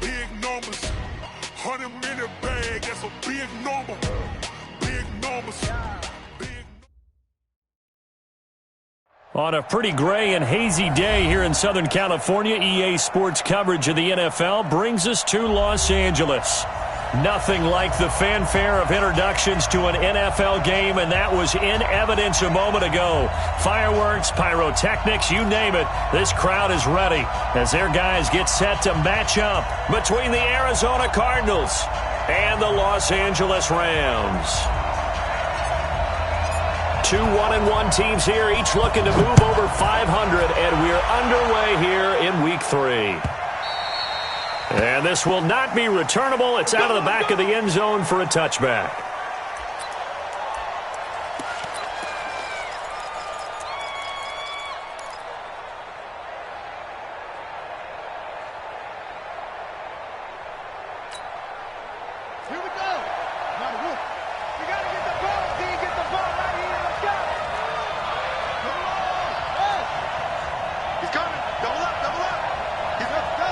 Big numbers. 100 minute bag, that's a big number. Big numbers. On a pretty gray and hazy day here in Southern California, EA Sports coverage of the NFL brings us to Los Angeles. Nothing like the fanfare of introductions to an NFL game, and that was in evidence a moment ago. Fireworks, pyrotechnics, you name it, this crowd is ready as their guys get set to match up between the Arizona Cardinals and the Los Angeles Rams. Two 1-1 teams here, each looking to move over 500, and we're underway here in Week 3. And this will not be returnable. It's out of the back of the end zone for a touchback. Here we go. You got to get the ball. Get the ball right here. Let's go. Come on. Hey. He's coming. Double up. He's up. Go.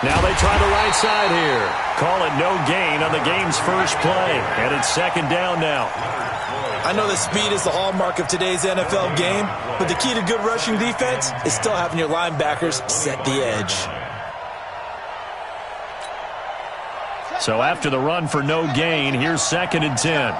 Now they try the right side here. Call it no gain on the game's first play. And it's second down now. I know that speed is the hallmark of today's NFL game, but the key to good rushing defense is still having your linebackers set the edge. So after the run for no gain, here's 2nd and 10.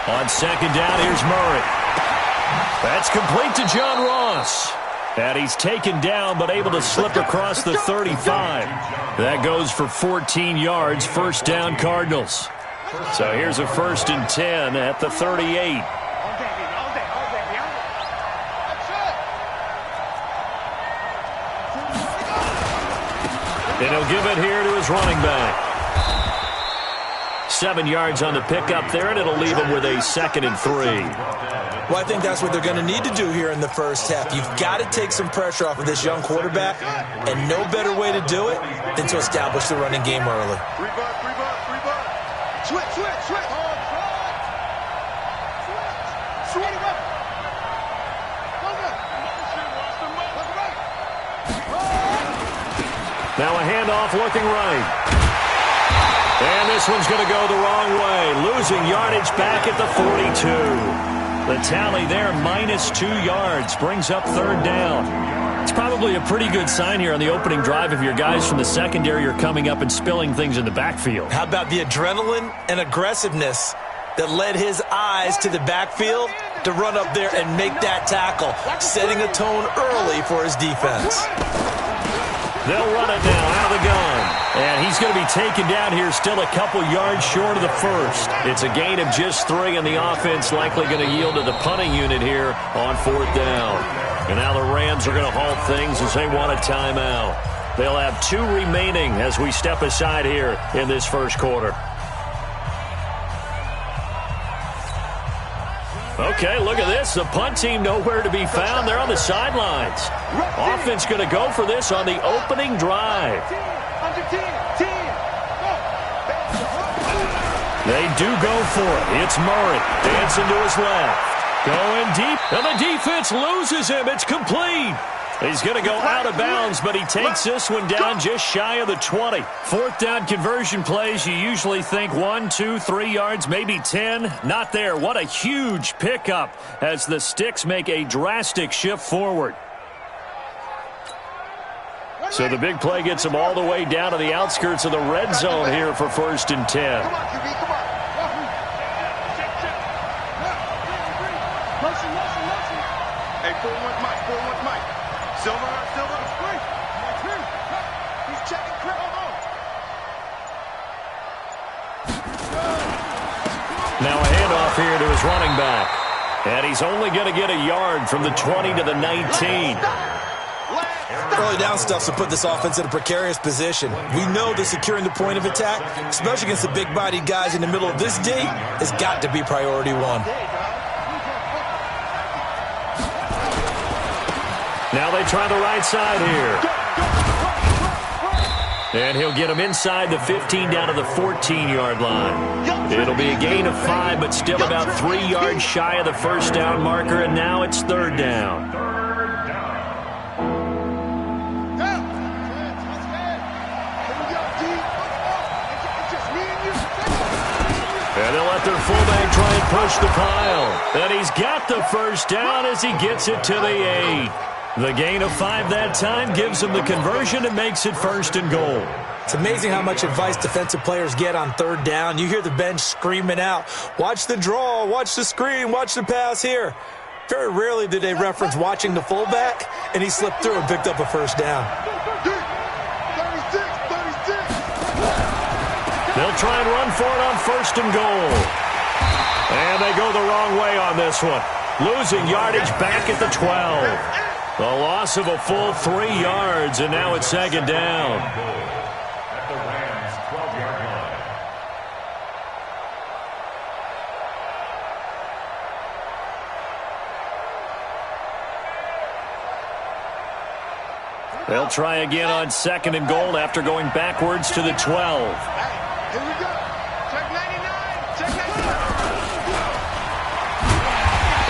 On second down, here's Murray. That's complete to John Ross. And he's taken down but able to slip across the 35. That goes for 14 yards, first down Cardinals. So here's a 1st and 10 at the 38. And he'll give it here to his running back. 7 yards on the pickup there, and it'll leave him with a 2nd and 3. Well, I think that's what they're going to need to do here in the first half. You've got to take some pressure off of this young quarterback, and no better way to do it than to establish the running game early. Switch. Now a handoff looking right. And this one's going to go the wrong way. Losing yardage back at the 42. The tally there, -2 yards, brings up 3rd down. It's probably a pretty good sign here on the opening drive if your guys from the secondary are coming up and spilling things in the backfield. How about the adrenaline and aggressiveness that led his eyes to the backfield to run up there and make that tackle, setting a tone early for his defense. They'll run it now out of the gun. And he's going to be taken down here still a couple yards short of the first. It's a gain of just 3, and the offense likely going to yield to the punting unit here on 4th down. And now the Rams are going to halt things as they want a timeout. They'll have 2 remaining as we step aside here in this first quarter. Okay, look at this. The punt team nowhere to be found. They're on the sidelines. Offense going to go for this on the opening drive. They do go for it. It's Murray dancing to his left. Going deep, and the defense loses him. It's complete. He's going to go out of bounds, but he takes this one down just shy of the 20. 4th down conversion plays, you usually think 1, 2, 3 yards, maybe 10. Not there. What a huge pickup as the Sticks make a drastic shift forward. So the big play gets them all the way down to the outskirts of the red zone here for 1st and 10. Come on, QB, come on. Hey, 4-1 Mike. Silver. He's checking Chris. Now a handoff here to his running back. And he's only going to get a yard from the 20 to the 19. Early down stuff to put this offense in a precarious position. We know that securing the point of attack, especially against the big-bodied guys in the middle of this D, has got to be priority 1. Now they try the right side here. And he'll get him inside the 15 down to the 14-yard line. It'll be a gain of 5, but still about 3 yards shy of the first down marker, and now it's third down. And they'll let their fullback try and push the pile. And he's got the first down as he gets it to the 8. The gain of 5 that time gives him the conversion and makes it first and goal. It's amazing how much advice defensive players get on third down. You hear the bench screaming out, watch the draw, watch the screen, watch the pass here. Very rarely do they reference watching the fullback, and he slipped through and picked up a first down. 36. They'll try and run for it on first and goal. And they go the wrong way on this one. Losing yardage back at the 12. The loss of a full 3 yards, and now it's second down. At the Rams' 12-yard line. They'll try again on second and goal after going backwards to the 12. Here we go. Check 99. Check 99.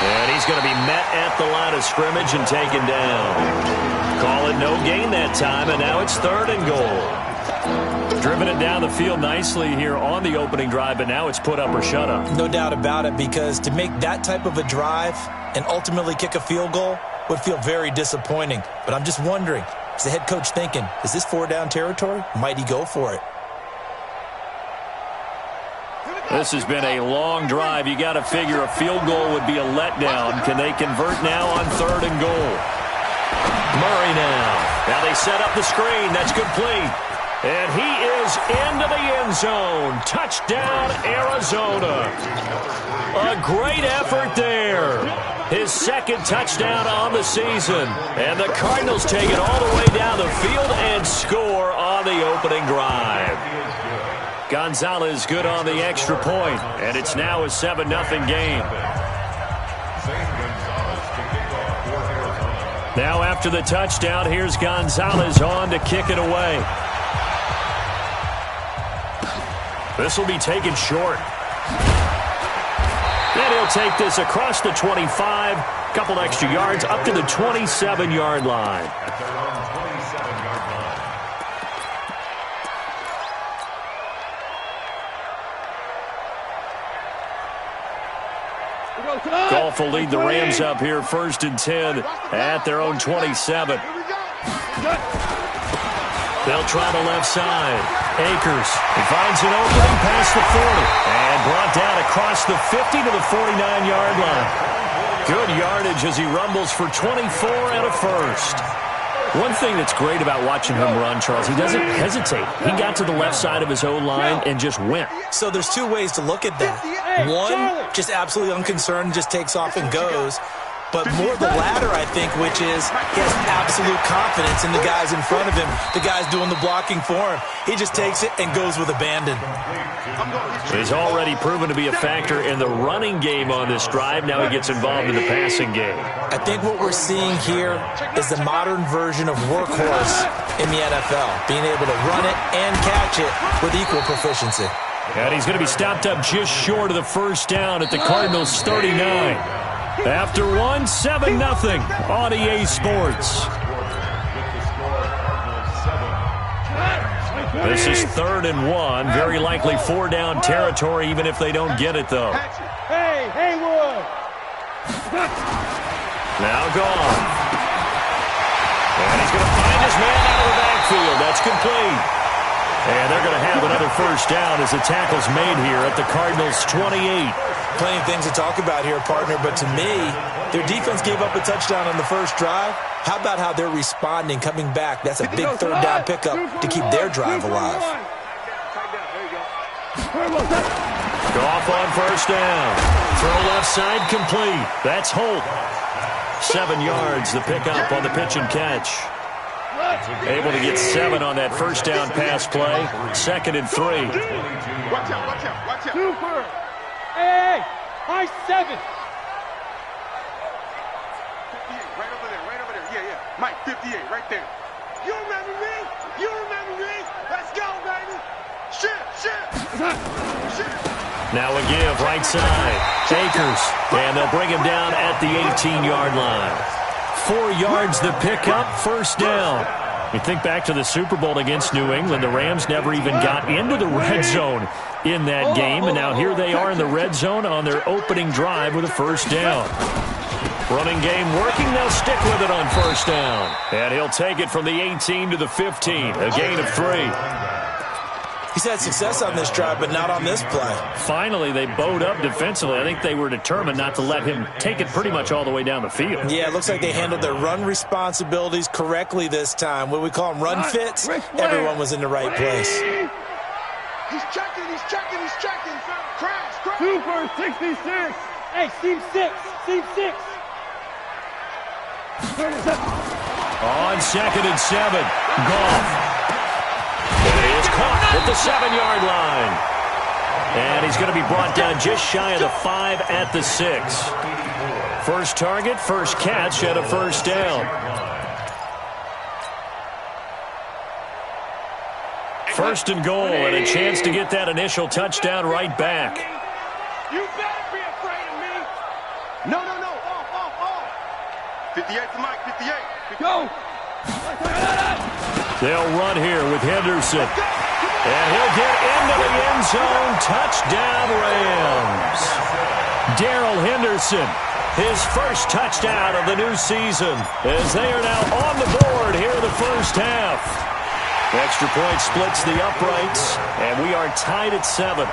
And he's going to be met at the line of scrimmage and taken down. Call it no gain that time, and now it's third and goal. Driven it down the field nicely here on the opening drive, but now it's put up or shut up. No doubt about it, because to make that type of a drive and ultimately kick a field goal would feel very disappointing. But I'm just wondering, is the head coach thinking, is this 4-down territory? Might he go for it? This has been a long drive. You got to figure a field goal would be a letdown. Can they convert now on third and goal? Murray now. Now they set up the screen. That's complete. And he is into the end zone. Touchdown, Arizona. A great effort there. His second touchdown on the season. And the Cardinals take it all the way down the field and score on the opening drive. Gonzalez good on the extra point, and it's now a 7-0 game. Now after the touchdown, here's Gonzalez on to kick it away. This will be taken short. And he'll take this across the 25, couple extra yards up to the 27-yard line. Goff will lead the Rams up here, 1st and 10 at their own 27. They'll try the left side. Akers, he finds an opening past the 40 and brought down across the 50 to the 49-yard line. Good yardage as he rumbles for 24 and a first. One thing that's great about watching him run, Charles, he doesn't hesitate. He got to the left side of his own line and just went. So there's two ways to look at that. One, just absolutely unconcerned, just takes off and goes. But more the latter, I think, which is he has absolute confidence in the guys in front of him, the guys doing the blocking for him. He just takes it and goes with abandon. He's already proven to be a factor in the running game on this drive. Now he gets involved in the passing game. I think what we're seeing here is the modern version of workhorse in the NFL, being able to run it and catch it with equal proficiency. And he's going to be stopped up just short of the first down at the Cardinals' 39. After 7-0 on EA Sports. This is 3rd and 1. Very likely 4-down territory, even if they don't get it, though. Hey, Haywood! Now gone. And he's going to find his man out of the backfield. That's complete. And they're going to have another first down as the tackle's made here at the Cardinals' 28. Plenty of things to talk about here, partner, but to me, their defense gave up a touchdown on the first drive. How about how they're responding, coming back? That's a big 3rd down pickup to keep their drive alive. Goff on first down. Throw left side complete. That's Holt. 7 yards, the pickup on the pitch and catch. Able to get 7 on that first down pass play. 2nd and 3. Watch out, watch out, watch out. Super. Hey, high 7. Right over there, yeah, yeah. Mike, 58, right there. You remember me? You remember me? Let's go, baby. Shit. Now a give right side. Akers. And they'll bring him down at the 18-yard line. 4 yards the pickup, first down. You think back to the Super Bowl against New England. The Rams never even got into the red zone in that game. And now here they are in the red zone on their opening drive with a first down. Running game working. They'll stick with it on first down. And he'll take it from the 18 to the 15. A gain of 3. He's had success on this drive, but not on this play. Finally, they bowed up defensively. I think they were determined not to let him take it pretty much all the way down the field. Yeah, it looks like they handled their run responsibilities correctly this time. What we call them run fits, everyone was in the right place. He's checking. Crash. Super 66. Hey, Seam 6. On 2nd and 7, Goff. And he is caught at the 7-yard line. And he's going to be brought down just shy of the 5 at the 6. First target, first catch at a first down. First and goal, and a chance to get that initial touchdown right back. You better be afraid of me. No. Off. 58 to Mike, 58. Go. They'll run here with Henderson. And he'll get into the end zone. Touchdown, Rams. Darrell Henderson, his first touchdown of the new season, as they are now on the board here in the first half. Extra point splits the uprights, and we are tied at 7.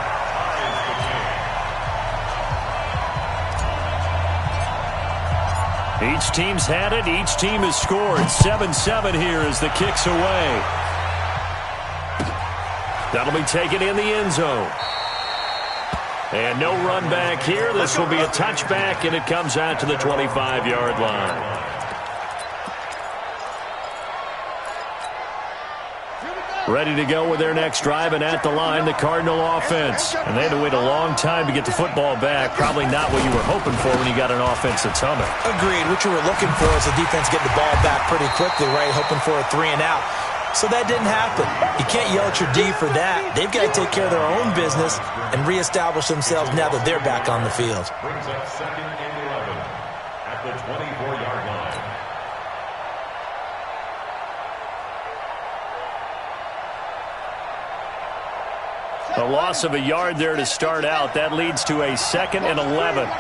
Each team's had it. Each team has scored. 7-7 here as the kick's away. That'll be taken in the end zone. And no run back here. This will be a touchback, and it comes out to the 25-yard line. Ready to go with their next drive, and at the line, the Cardinal offense. And they had to wait a long time to get the football back. Probably not what you were hoping for when you got an offense that's humming. Agreed. What you were looking for is the defense getting the ball back pretty quickly, right? Hoping for a 3 and out. So that didn't happen. You can't yell at your D for that. They've got to take care of their own business and reestablish themselves now that they're back on the field. Brings up 2nd and 11 at the 24-yard line. A loss of a yard there to start out. That leads to a 2nd and 11.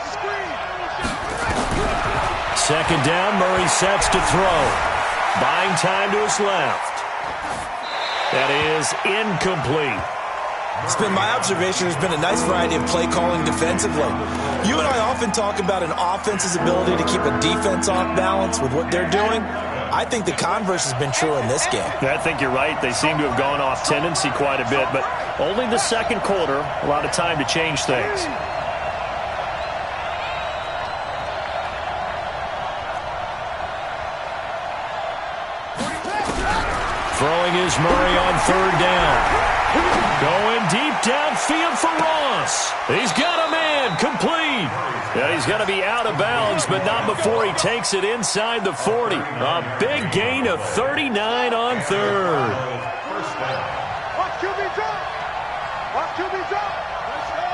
Second down, Murray sets to throw. Buying time to his left. That is incomplete. It's been my observation there's been a nice variety of play calling defensively. You and I often talk about an offense's ability to keep a defense off balance with what they're doing. I think the converse has been true in this game. I think you're right. They seem to have gone off tendency quite a bit, but only the second quarter, a lot of time to change things. Throwing is Murray on 3rd down. Going deep downfield for Ross. He's got a man, complete. And he's going to be out of bounds, but not before he takes it inside the 40. A big gain of 39 on 3rd. Watch QB drop. Watch QB drop. Let's go.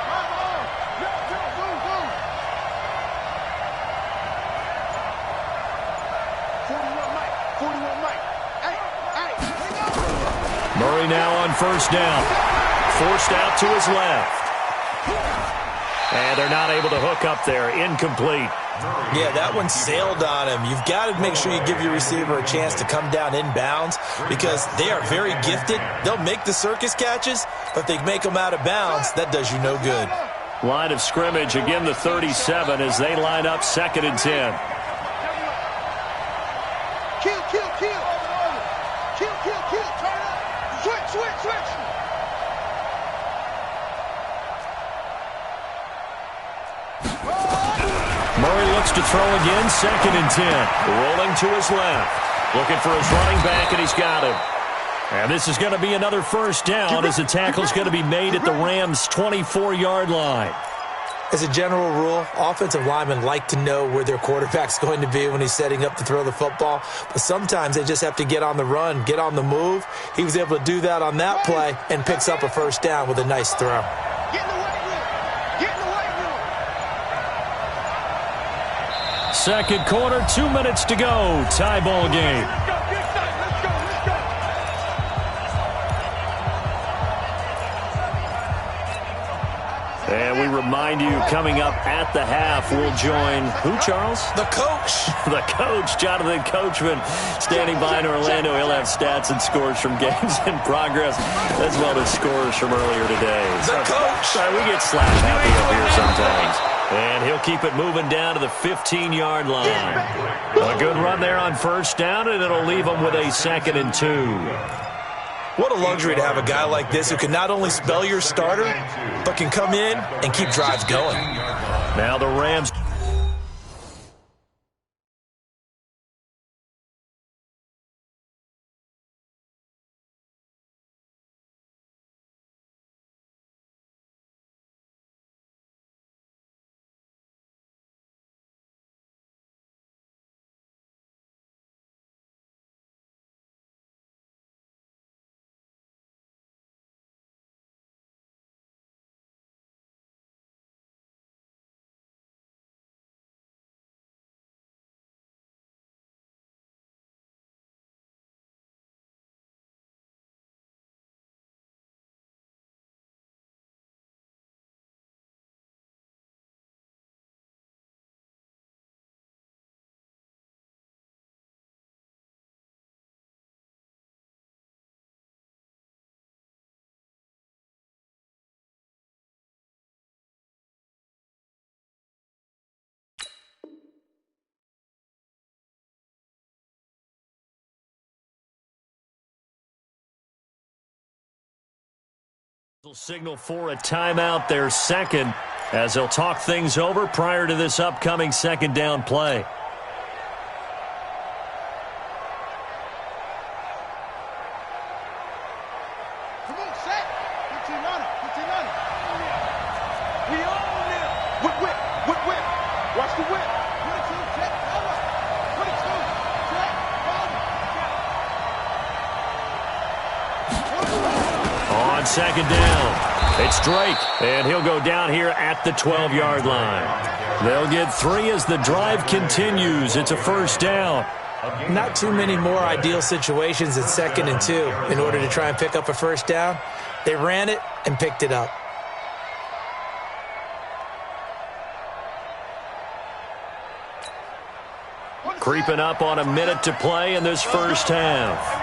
Come on. Go. 41 Mike. Hey. Murray now on first down. Forced out to his left. And they're not able to hook up there. Incomplete. Yeah, that one sailed on him. You've got to make sure you give your receiver a chance to come down inbounds because they are very gifted. They'll make the circus catches, but if they make them out of bounds, that does you no good. Line of scrimmage, again the 37 as they line up 2nd and 10. Kill. Turn up. Switch. Murray looks to throw again, 2nd and 10. Rolling to his left. Looking for his running back, and he's got him. And this is going to be another first down as the tackle's going to be made at the Rams' 24-yard line. As a general rule, offensive linemen like to know where their quarterback's going to be when he's setting up to throw the football. But sometimes they just have to get on the run, get on the move. He was able to do that on that play and picks up a first down with a nice throw. Get in the weight room. Get in the weight room. Second quarter, 2 minutes to go. Tie ball game. Let's go. Get excited. Let's go. Let's go. And we remind you, coming up at the half, we'll join who, Charles? The coach. The coach, Jonathan Coachman, standing by in Orlando. He'll have stats and scores from games in progress, as well as scores from earlier today. The coach. Sorry, we get slap happy up here sometimes. And he'll keep it moving down to the 15-yard line. A good run there on first down, and it'll leave them with a 2nd and 2. What a luxury to have a guy like this who can not only spell your starter, but can come in and keep drives going. Now the Rams. Signal for a timeout, their second, as they'll talk things over prior to this upcoming second down play. Come on, set. 15 on it. 15 on it. We own it. Whip, whip. Whip, whip. Watch the whip. 22, check, forward. 22, check, forward. On second down, it's Drake, and he'll go down here at the 12-yard line. They'll get 3 as the drive continues. It's a first down. Not too many more ideal situations at 2nd and 2 in order to try and pick up a first down. They ran it and picked it up. Creeping up on a minute to play in this first half.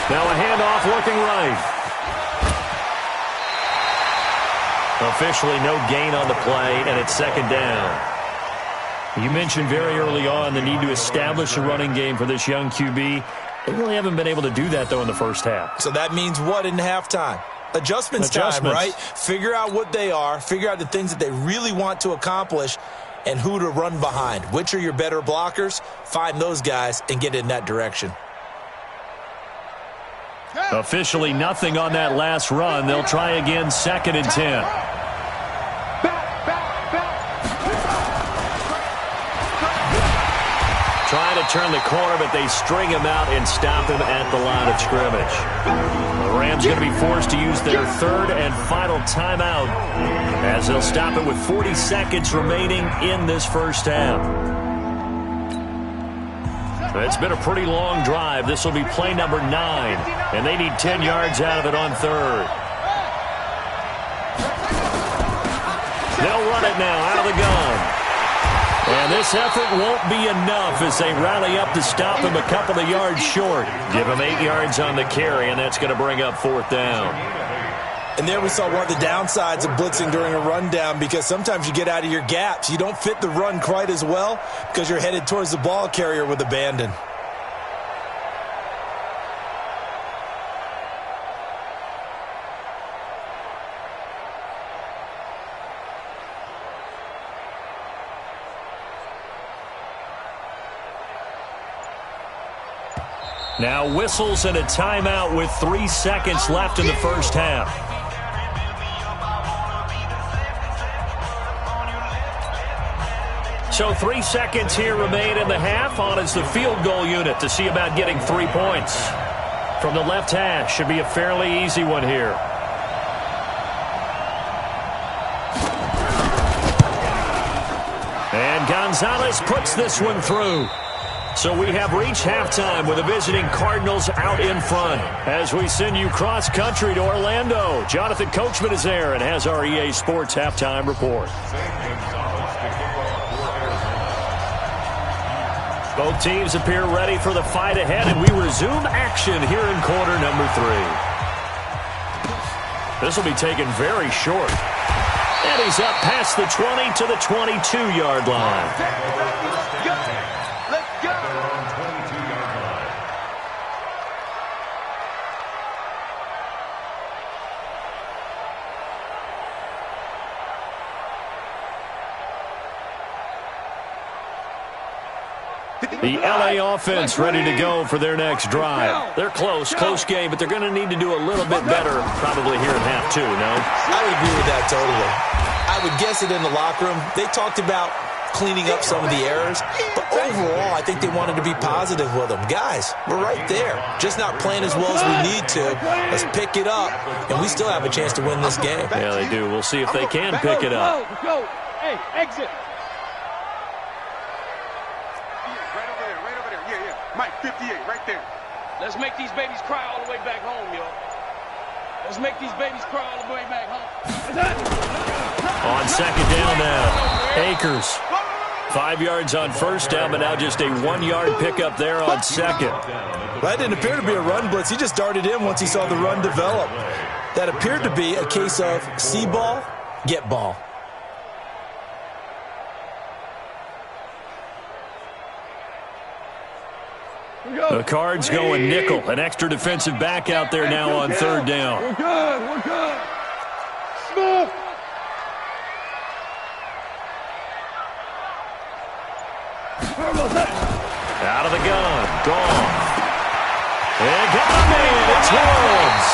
Now a handoff looking right. Officially no gain on the play, and it's second down. You mentioned very early on the need to establish a running game for this young QB. They really haven't been able to do that, though, in the first half. So that means what in halftime? Adjustments time, right? Figure out what they are, figure out the things that they really want to accomplish, and who to run behind. Which are your better blockers? Find those guys and get in that direction. Officially nothing on that last run. They'll try again, 2nd and 10. Trying to turn the corner, but they string him out and stop him at the line of scrimmage. The Rams going to be forced to use their 3rd and final timeout as they'll stop it with 40 seconds remaining in this first half. It's been a pretty long drive. This will be play number 9, and they need 10 yards out of it on 3rd. They'll run it now out of the gun. And this effort won't be enough as they rally up to stop him a couple of yards short. Give him 8 yards on the carry, and that's going to bring up 4th down. And there we saw one of the downsides of blitzing during a rundown, because sometimes you get out of your gaps. You don't fit the run quite as well because you're headed towards the ball carrier with abandon. Now whistles and a timeout with 3 seconds left in the first half. So 3 seconds here remain in the half. On is the field goal unit to see about getting 3 points. From the left hash, should be a fairly easy one here. And Gonzalez puts this one through. So we have reached halftime with the visiting Cardinals out in front. As we send you cross-country to Orlando, Jonathan Coachman is there and has our EA Sports halftime report. Both teams appear ready for the fight ahead, and we resume action here in quarter number 3. This will be taken very short. And he's up past the 20 to the 22-yard line. Let's go. The LA offense ready to go for their next drive. They're close game, but they're going to need to do a little bit better probably here in half 2, no? I would agree with that totally. I would guess it in the locker room. They talked about cleaning up some of the errors, but overall, I think they wanted to be positive with them. Guys, we're right there. Just not playing as well as we need to. Let's pick it up, and we still have a chance to win this game. Yeah, they do. We'll see if they can pick it up. Go. Hey, exit. Right over there. Yeah. Mike, 58, right there. Let's make these babies cry all the way back home, yo. Let's make these babies cry all the way back home. On second down now, Akers. 5 yards on first down, but now just a 1-yard pickup there on second. That didn't appear to be a run blitz. He just darted in once he saw the run develop. That appeared to be a case of see ball, get ball. The Cards going nickel. An extra defensive back out there now on third down. We're good. Smith. Out of the gun. Gone. And got him in. It's Woods.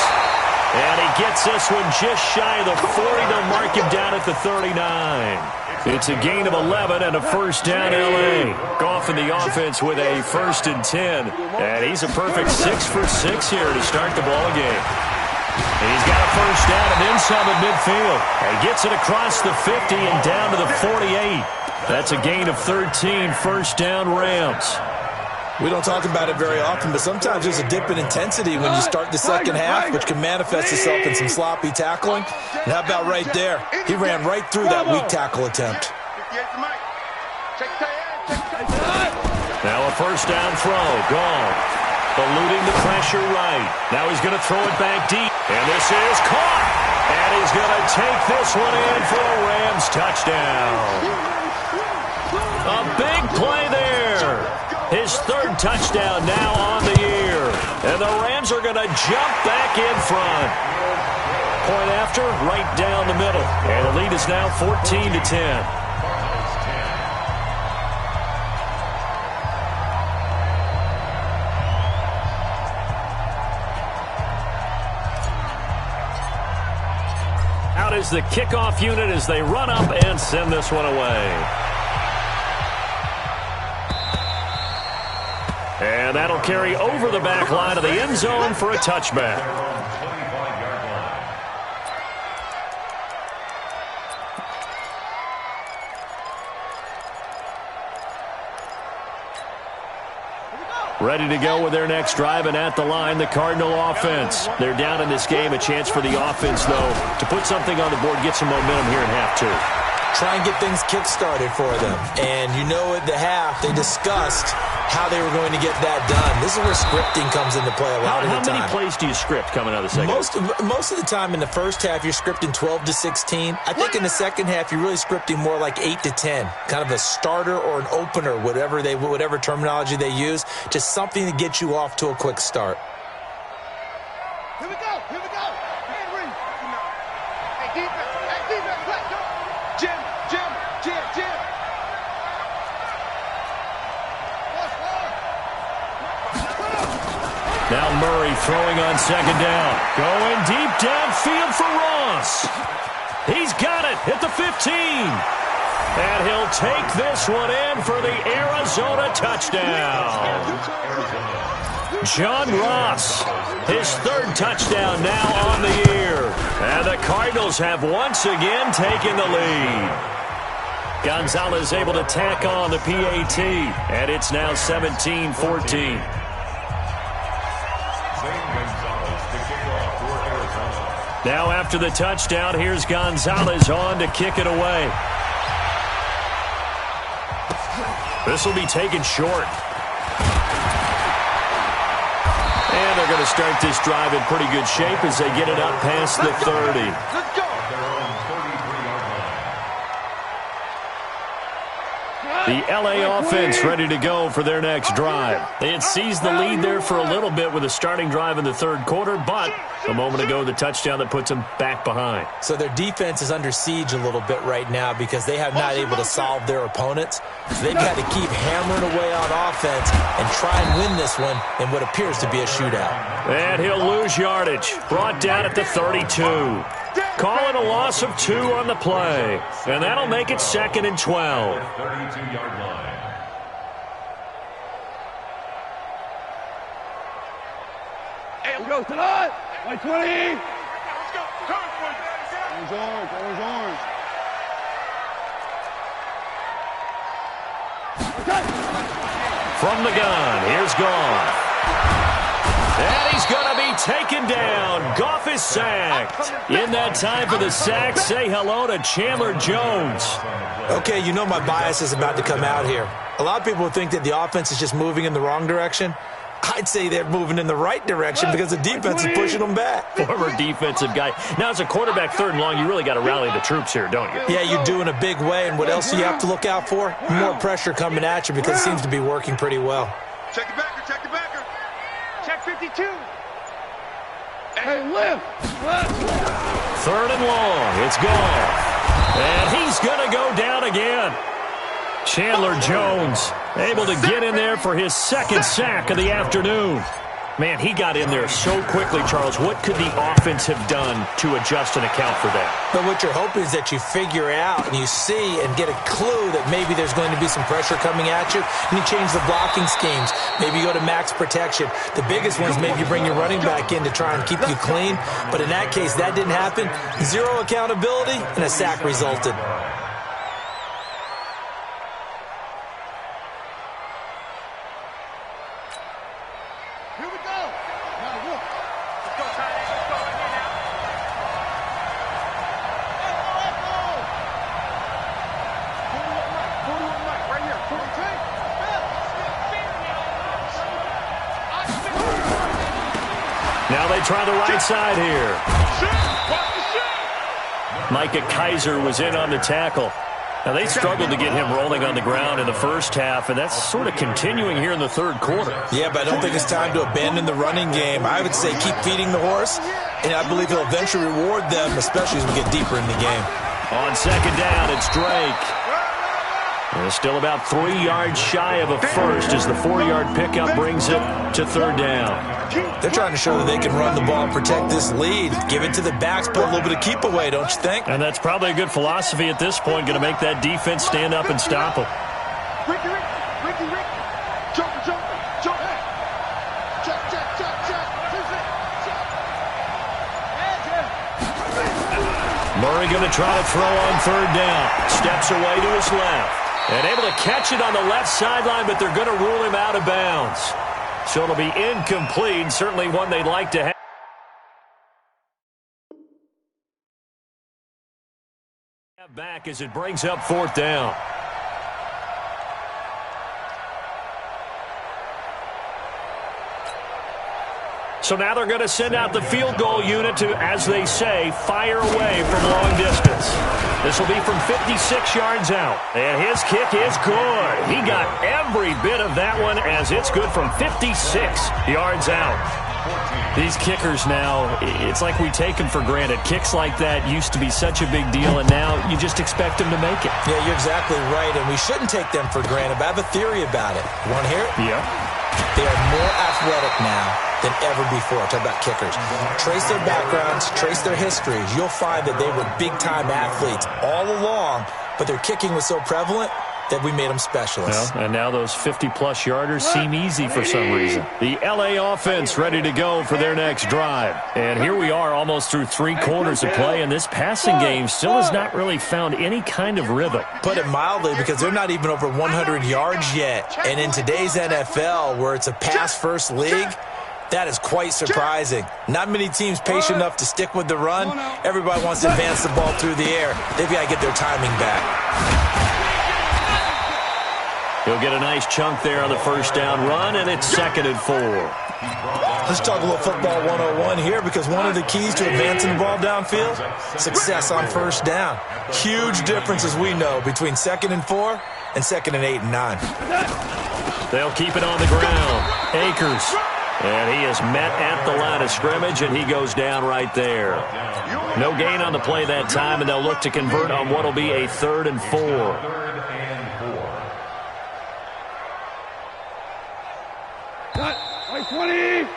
And he gets this one just shy of the 40. They'll mark him down at the 39. It's a gain of 11 and a first down L.A. Goff in the offense with a 1st and 10. And he's a perfect 6 for 6 here to start the ball game. He's got a first down and then some at midfield. And gets it across the 50 and down to the 48. That's a gain of 13, first down Rams. We don't talk about it very often, but sometimes there's a dip in intensity when you start the second half, which can manifest itself in some sloppy tackling. And how about right there? He ran right through that weak tackle attempt. Now a first down throw. Gone. Eluding the pressure right. Now he's going to throw it back deep. And this is caught. And he's going to take this one in for a Rams touchdown. A big play there. His 3rd touchdown now on the year. And the Rams are going to jump back in front. Point after, right down the middle. And the lead is now 14-10. Out is the kickoff unit as they run up and send this one away. And that'll carry over the back line of the end zone for a touchback. Ready to go with their next drive, and at the line, the Cardinal offense. They're down in this game. A chance for the offense, though, to put something on the board, get some momentum here in half 2. Try and get things kick-started for them. And you know at the half, they discussed how they were going to get that done. This is where scripting comes into play a lot of the time. How many plays do you script coming out of the second? Most of the time in the first half, you're scripting 12 to 16. I think in the second half, you're really scripting more like 8 to 10. Kind of a starter or an opener, whatever terminology they use. Just something to get you off to a quick start. Here we go. Hand read. Hey, defense, let's go. Jim. Now Murray throwing on second down. Going deep downfield for Ross. He's got it at the 15. And he'll take this one in for the Arizona touchdown. John Ross, his third touchdown now on the year. And the Cardinals have once again taken the lead. Gonzalez able to tack on the PAT, and it's now 17-14. Now after the touchdown, here's Gonzalez on to kick it away. This will be taken short. And they're going to start this drive in pretty good shape as they get it up past the 30. Let's go. The LA offense ready to go for their next drive. They had seized the lead there for a little bit with a starting drive in the third quarter, but a moment ago, the touchdown that puts them back behind. So their defense is under siege a little bit right now because they have not able to solve their opponents. So they've got to keep hammering away on offense and try and win this one in what appears to be a shootout. And he'll lose yardage. Brought down at the 32. Calling a loss of 2 on the play. And that'll make it 2nd and 12. 32-yard line. Hey, Here goes tonight. 120. let's go. Orange, orange. From the gun, here's Goff. And he's going to be taken down. Goff is sacked. In that time for the sack, say hello to Chandler Jones. Okay, you know my bias is about to come out here. A lot of people think that the offense is just moving in the wrong direction. I'd say they're moving in the right direction because the defense is pushing them back. Former defensive guy. Now, as a quarterback, 3rd and long, you really got to rally the troops here, don't you? Yeah, you do in a big way. And what else do you have to look out for? More pressure coming at you because it seems to be working pretty well. Check the backer, check the backer. Check 52. Hey, lift. 3rd and long. It's Goff. And he's going to go down again. Chandler Jones able to get in there for his 2nd sack of the afternoon. Man, he got in there so quickly, Charles. What could the offense have done to adjust and account for that? But what you're hoping is that you figure out and you see and get a clue that maybe there's going to be some pressure coming at you, and you change the blocking schemes. Maybe you go to max protection. The biggest one is maybe you bring your running back in to try and keep you clean. But in that case, that didn't happen. 0 accountability, and a sack resulted. Here we go. Now look. Let's go, Tyler. Let's go right here now. Echo. 41 Mike. Right here. 43. Now they try the right side here. Micah Kaiser was in on the tackle. Now, they struggled to get him rolling on the ground in the first half, and that's sort of continuing here in the third quarter. Yeah, but I don't think it's time to abandon the running game. I would say keep feeding the horse, and I believe he'll eventually reward them, especially as we get deeper in the game. On second down, it's Drake. And still about 3 yards shy of a first as the 4-yard pickup brings it to 3rd down. They're trying to show that they can run the ball and protect this lead. Give it to the backs, put a little bit of keep away, don't you think? And that's probably a good philosophy at this point, going to make that defense stand up and stop them. Ricky. Jumper. Check. Murray going to try to throw on 3rd down. Steps away to his left. And able to catch it on the left sideline, but they're going to rule him out of bounds. So it'll be incomplete, certainly one they'd like to have. Back as it brings up 4th down. So now they're going to send out the field goal unit to, as they say, fire away from long distance. This will be from 56 yards out. And his kick is good. He got every bit of that one as it's good from 56 yards out. These kickers now, it's like we take them for granted. Kicks like that used to be such a big deal, and now you just expect them to make it. Yeah, you're exactly right, and we shouldn't take them for granted, but I have a theory about it. You want to hear it? Yeah. They are more athletic now than ever before. Talk about kickers. Trace their backgrounds, trace their histories. You'll find that they were big-time athletes all along, but their kicking was so prevalent that we made them specialists. Well, and now those 50-plus yarders seem easy for some reason. The LA offense ready to go for their next drive. And here we are almost through 3 quarters of play, and this passing game still has not really found any kind of rhythm. Put it mildly, because they're not even over 100 yards yet. And in today's NFL, where it's a pass-first league, that is quite surprising. Not many teams patient enough to stick with the run. Everybody wants to advance the ball through the air. They've got to get their timing back. He'll get a nice chunk there on the first down run, and it's 2nd and 4. Let's talk a little football 101 here, because one of the keys to advancing the ball downfield, success on first down. Huge difference, as we know, between 2nd and 4 and 2nd and 8 and 9. They'll keep it on the ground. Akers. And he is met at the line of scrimmage, and he goes down right there. No gain on the play that time, and they'll look to convert on what will be a 3rd and 4. Like 20.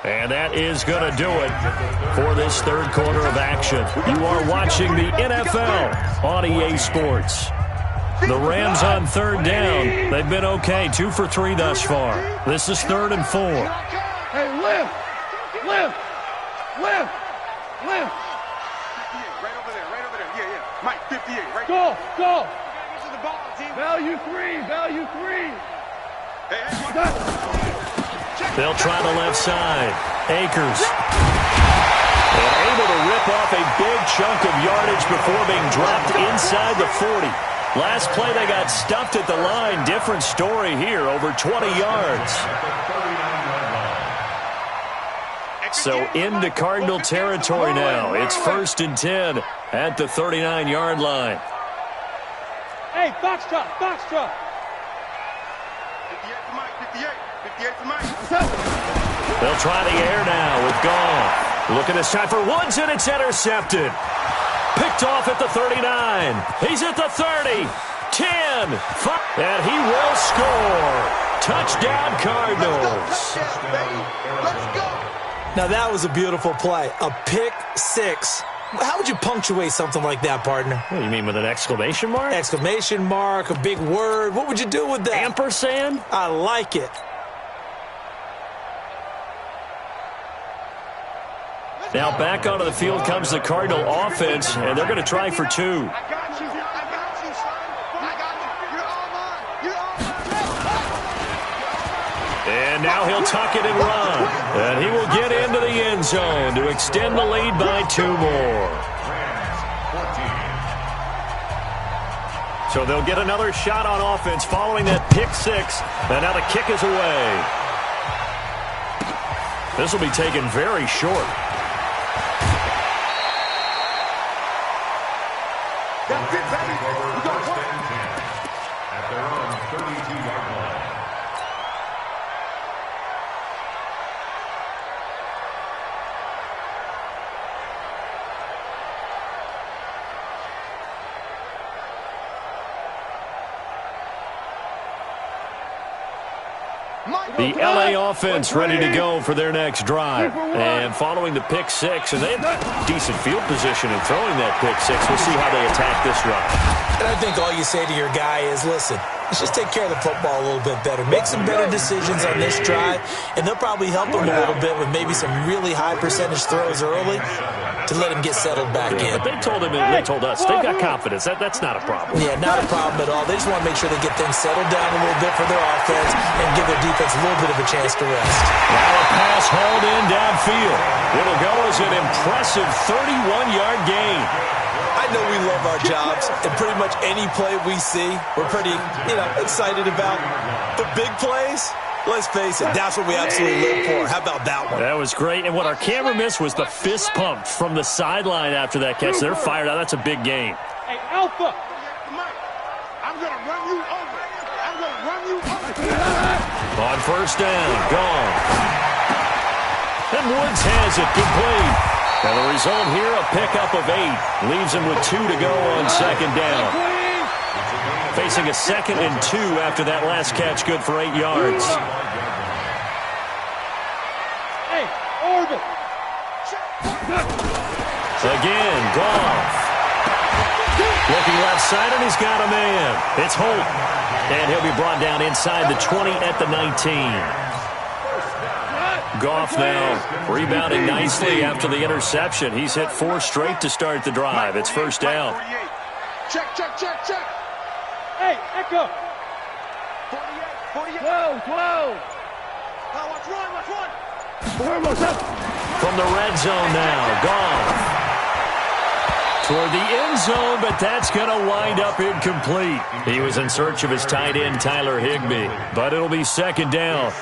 And that is going to do it for this 3rd quarter of action. You are watching the NFL on EA Sports. The Rams on 3rd down. They've been okay, 2 for 3 thus far. This is 3rd and 4. Hey, lift. Lift. Lift. Lift. 58, right over there, right over there. Yeah, yeah. Mike, 58, right Go. Go. to the ball, team. Value 3. Value 3. Hey, They'll try the left side. Akers. And able to rip off a big chunk of yardage before being dropped inside the 40. Last play they got stuffed at the line. Different story here, over 20 yards. So into Cardinal territory now. It's 1st and 10 at the 39-yard line. Hey, box truck. Box truck. 58 for Mike, 58. 58 for Mike. They'll try the air now with Goff. Looking this time for Woods, and it's intercepted. Picked off at the 39. He's at the 30. 10. 5. And he will score. Touchdown, Cardinals. Let's go. Now, that was a beautiful play. A pick 6. How would you punctuate something like that, partner? What do you mean, with an exclamation mark? Exclamation mark, a big word. What would you do with that? Ampersand? I like it. Now back onto the field comes the Cardinal offense, and they're going to try for 2. I got you. I got you, son. I got you. You're all mine. And now he'll tuck it and run. And he will get into the end zone to extend the lead by 2 more. So they'll get another shot on offense following that pick 6. And now the kick is away. This will be taken very short. That's it, baby. We got 1. At their own 32-yard line. The LA offense ready to go for their next drive. And following the pick 6, and they have decent field position in throwing that pick 6. We'll see how they attack this run. And I think all you say to your guy is, listen, let's just take care of the football a little bit better. Make some better decisions on this drive, and they'll probably help him a little bit with maybe some really high percentage throws early to let him get settled back in. But they told him, and they told us, they've got confidence. That's not a problem. Yeah, not a problem at all. They just want to make sure they get things settled down a little bit for their offense and give their defense a little bit of a chance to rest. Now a pass hauled in downfield. It'll go as an impressive 31-yard gain. I know we love our jobs, and pretty much any play we see, we're pretty, excited about. The big plays, let's face it, that's what we absolutely live for. How about that one? That was great. And what our camera missed was the fist pump from the sideline after that catch. They're fired out. That's a big gain. Hey, Alpha. Mike, I'm going to run you over. I'm going to run you over. On first down, gone. And Woods has it complete. And the result here, a pickup of 8. Leaves him with 2 to go on second down. Facing a 2nd and 2 after that last catch, good for 8 yards. Hey, orbit. Again, Goff. Looking left side, and he's got a man. It's Holt. And he'll be brought down inside the 20 at the 19. Goff now rebounding nicely after the interception. He's hit 4 straight to start the drive. It's first down. Check, check, check, check. Hey, Echo. 48, 48. 12, 12. Now watch run. From the red zone now, Goff. Toward the end zone, but that's going to wind up incomplete. He was in search of his tight end, Tyler Higbee, but it'll be 2nd down.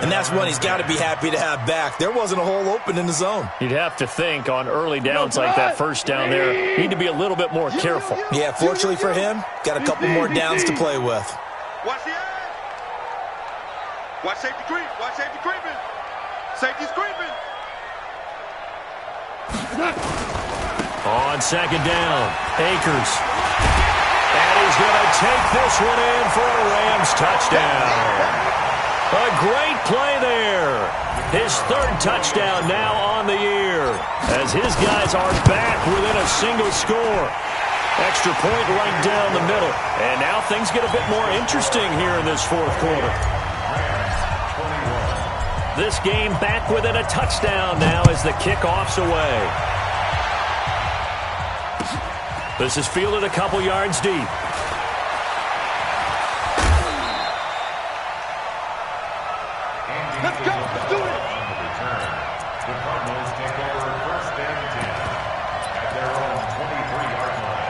And that's one he's got to be happy to have back. There wasn't a hole open in the zone. You'd have to think on early downs like that first down there, need to be a little bit more careful. Yeah, fortunately for him, got a couple more downs to play with. Watch the edge. Watch safety creep. Watch safety creeping. Safety's creeping. On 2nd down, Akers. And he's going to take this one in for a Rams touchdown. A great play there. His 3rd touchdown now on the year as his guys are back within a single score. Extra point right down the middle. And now things get a bit more interesting here in this 4th quarter. This game back within a touchdown now as the kickoff's away. This is fielded a couple yards deep. Let's go. Let's do it. The Cardinals take over 1st and 10 at their own 23-yard line.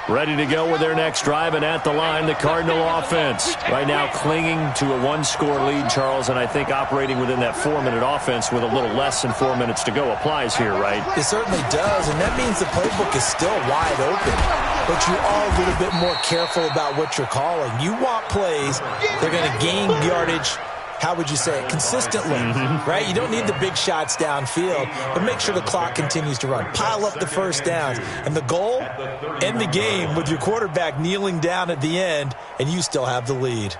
Ready to go with their next drive, and at the line, the Cardinal offense. Right now clinging to a 1-score lead, Charles, and I think operating within that 4-minute offense with a little less than 4 minutes to go applies here, right? It certainly does, and that means the playbook is still wide open. But you are a little bit more careful about what you're calling. You want plays, they're going to gain yardage, how would you say it, consistently, right? You don't need the big shots downfield, but make sure the clock continues to run. Pile up the first downs. And the goal, end the game with your quarterback kneeling down at the end, and you still have the lead.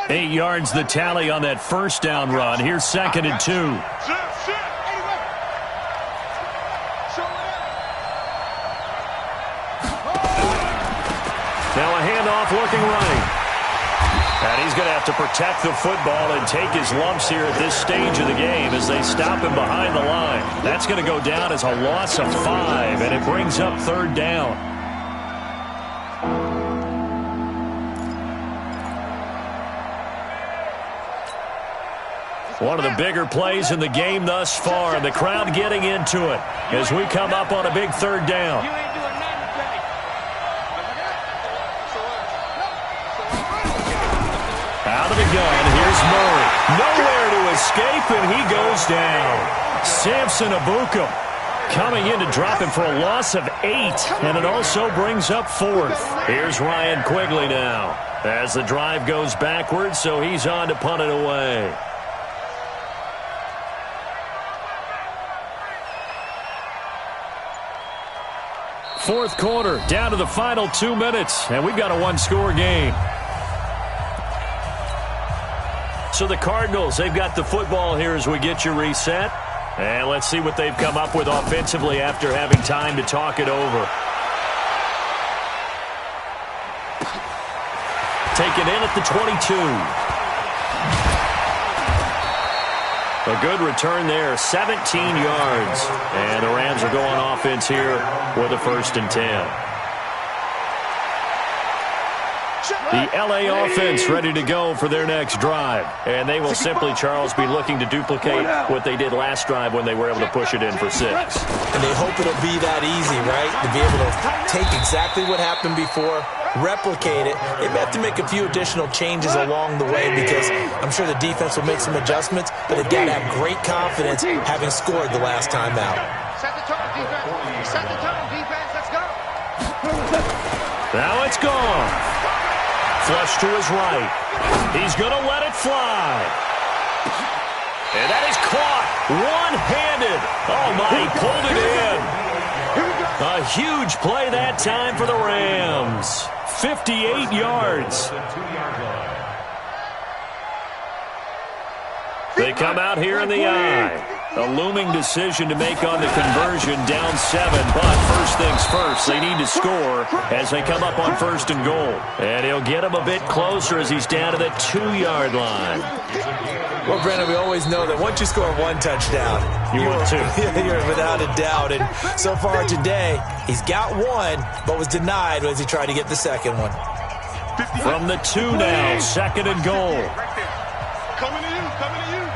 8 yards the tally on that first down run. Here's 2nd and 2. Now a handoff looking right. And he's going to have to protect the football and take his lumps here at this stage of the game as they stop him behind the line. That's going to go down as a loss of 5, and it brings up 3rd down. One of the bigger plays in the game thus far, and the crowd getting into it as we come up on a big 3rd down. Out of the gun, here's Murray. Nowhere to escape, and he goes down. Samson Abuka coming in to drop him for a loss of 8, and it also brings up 4th. Here's Ryan Quigley now as the drive goes backwards, so he's on to punt it away. Fourth quarter, down to the final 2 minutes, and we've got a 1-score game. So the Cardinals, they've got the football here as we get you reset. And let's see what they've come up with offensively after having time to talk it over. Taken in at the 22. A good return there, 17 yards. And the Rams are going offense here with a 1st and 10. The L.A. offense ready to go for their next drive. And they will simply, Charles, be looking to duplicate what they did last drive when they were able to push it in for 6. And they hope it'll be that easy, right? To be able to take exactly what happened before, replicate it. They may have to make a few additional changes along the way because I'm sure the defense will make some adjustments, but they've got to have great confidence having scored the last time out. Set the tone, defense. Set the tone, defense. Let's go. Now it's gone. Flush to his right. He's going to let it fly. And that is caught one-handed. Oh, my, he pulled it in. A huge play that time for the Rams. 58 yards. They come out here in the eye. A looming decision to make on the conversion, down 7. But first things first, they need to score as they come up on 1st and goal. And he'll get him a bit closer as he's down to the 2-yard line. Well, Brandon, we always know that once you score 1 touchdown, you want 2. You're without a doubt. And so far today, he's got 1, but was denied as he tried to get the second one. From the 2 now, 2nd and goal. Coming to you, coming to you.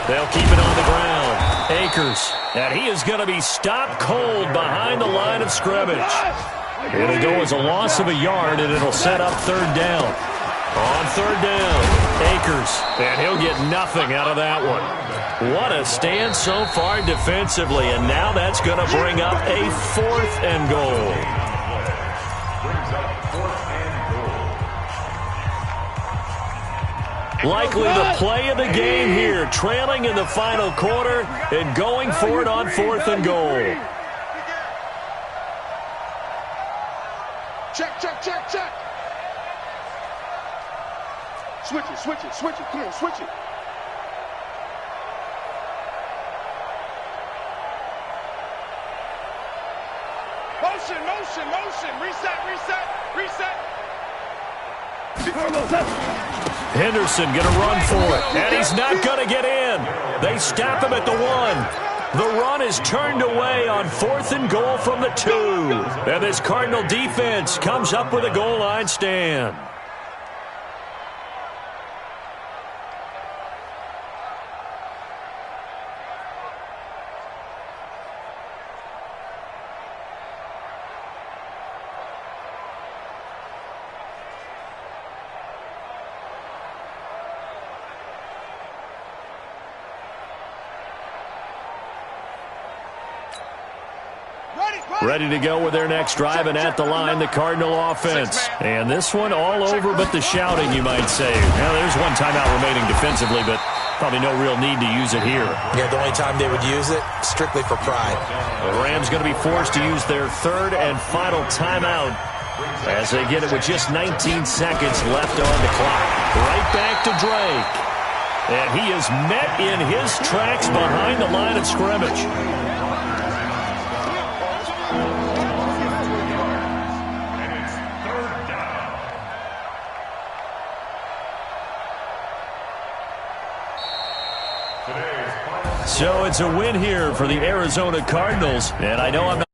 They'll keep it on the ground. Akers, and he is going to be stopped cold behind the line of scrimmage. It'll go as a loss of a yard, and it'll set up 3rd down. On 3rd down, Akers, and he'll get nothing out of that one. What a stand so far defensively, and now that's going to bring up a 4th and goal. Likely the play of the game here, trailing in the final quarter and going for it on 4th and goal. Check, check, check, check. Switch it, switch it, switch it. Come on, switch it. Motion, motion, motion. Reset, reset, reset. Henderson going to run for it, and he's not going to get in. They stop him at the 1. The run is turned away on 4th and goal from the 2. And this Cardinal defense comes up with a goal line stand. Ready to go with their next drive, and at the line, the Cardinal offense. And this one all over but the shouting, you might say. Now, there's 1 timeout remaining defensively, but probably no real need to use it here. Yeah, the only time they would use it, strictly for pride. The Rams going to be forced to use their 3rd and final timeout as they get it with just 19 seconds left on the clock. Right back to Drake. And he is met in his tracks behind the line of scrimmage. So it's a win here for the Arizona Cardinals, and I know I'm not